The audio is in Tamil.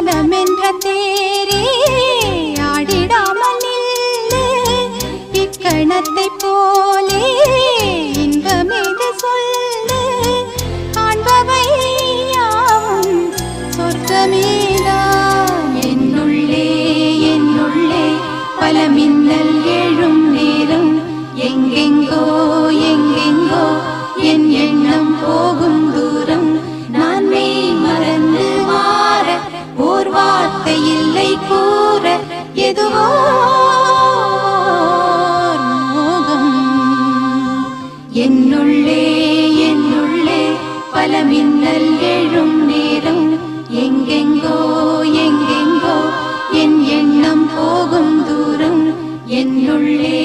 மனமென்ற தேரே ஆடிடாமல் நில்லு இக்கணத்தை போலே இன்பமேது சொல்லு காண்பவை யாவும் சொர்க்கமேதான் என்னுள்ளே என்னுள்ளே பல மின்னல் எழும் நேரம் எங்கெங்கோ எங்கெங்கோ என் எண்ணம் போகும் தூரம் நான் மெய் மறந்து மாற ஓர் வார்த்தை இல்லை கூற எதுவோ மோகம் என்னுள்ளே என்னுள்ளே பல மின்னல் எழும் நேரம் எங்கெங்கோ எங்கெங்கோ என் எண்ணம் போகும் தூரம் என்னுள்ளே